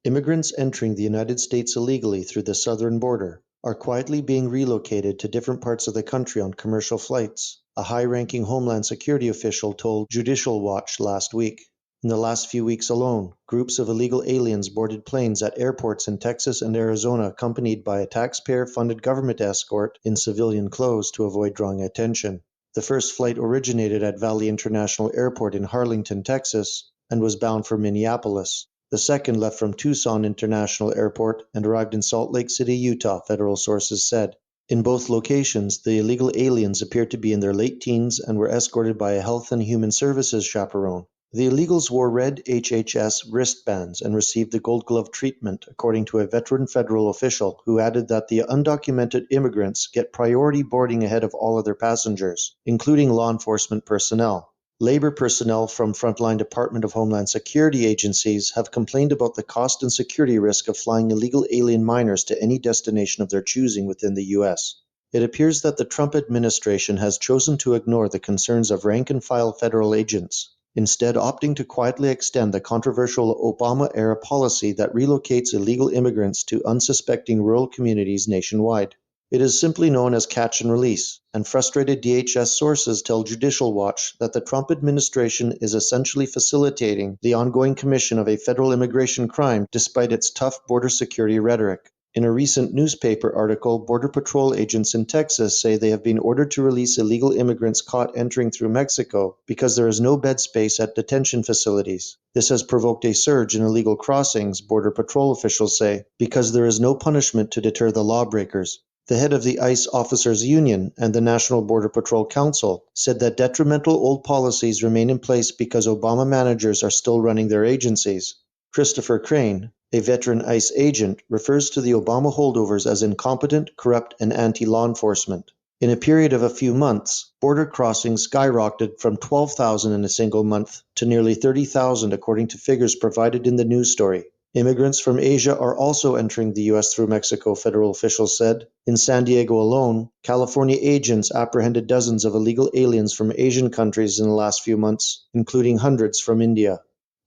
Immigrants entering the United States illegally through the southern border are quietly being relocated to different parts of the country on commercial flights, a high-ranking Homeland Security official told Judicial Watch last week. In the last few weeks alone, groups of illegal aliens boarded planes at airports in Texas and Arizona accompanied by a taxpayer-funded government escort in civilian clothes to avoid drawing attention. The first flight originated at Valley International Airport in Harlingen, Texas, and was bound for Minneapolis. The second left from Tucson International Airport and arrived in Salt Lake City, Utah, federal sources said. In both locations, the illegal aliens appeared to be in their late teens and were escorted by a Health and Human Services chaperone. The illegals wore red HHS wristbands and received the gold glove treatment, according to a veteran federal official who added that the undocumented immigrants get priority boarding ahead of all other passengers, including law enforcement personnel. Labor personnel from frontline Department of Homeland Security agencies have complained about the cost and security risk of flying illegal alien minors to any destination of their choosing within the U.S. It appears that the Trump administration has chosen to ignore the concerns of rank-and-file federal agents, instead opting to quietly extend the controversial Obama-era policy that relocates illegal immigrants to unsuspecting rural communities nationwide. It is simply known as catch and release, and frustrated DHS sources tell Judicial Watch that the Trump administration is essentially facilitating the ongoing commission of a federal immigration crime despite its tough border security rhetoric. In a recent newspaper article, Border Patrol agents in Texas say they have been ordered to release illegal immigrants caught entering through Mexico because there is no bed space at detention facilities. This has provoked a surge in illegal crossings, Border Patrol officials say, because there is no punishment to deter the lawbreakers. The head of the ICE Officers Union and the National Border Patrol Council said that detrimental old policies remain in place because Obama managers are still running their agencies. Christopher Crane, a veteran ICE agent, refers to the Obama holdovers as incompetent, corrupt, and anti-law enforcement. In a period of a few months, border crossings skyrocketed from 12,000 in a single month to nearly 30,000 according to figures provided in the news story. Immigrants from Asia are also entering the U.S. through Mexico, federal officials said. In San Diego alone, California agents apprehended dozens of illegal aliens from Asian countries in the last few months, including hundreds from India.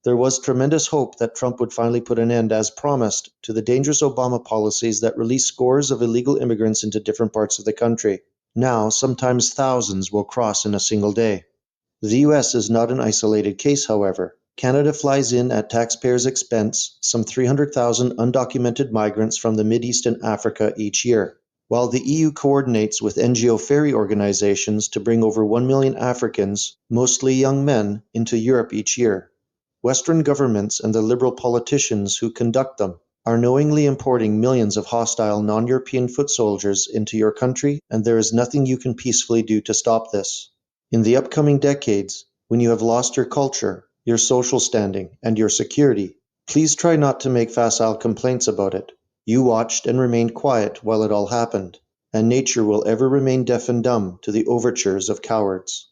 There was tremendous hope that Trump would finally put an end, as promised, to the dangerous Obama policies that release scores of illegal immigrants into different parts of the country. Now, sometimes thousands will cross in a single day. The U.S. is not an isolated case, however. Canada flies in at taxpayers' expense some 300,000 undocumented migrants from the Mideast and Africa each year, while the EU coordinates with NGO ferry organizations to bring over 1 million Africans, mostly young men, into Europe each year. Western governments and the liberal politicians who conduct them are knowingly importing millions of hostile non-European foot soldiers into your country, and there is nothing you can peacefully do to stop this. In the upcoming decades, when you have lost your culture, your social standing, and your security, please try not to make facile complaints about it. You watched and remained quiet while it all happened, and nature will ever remain deaf and dumb to the overtures of cowards.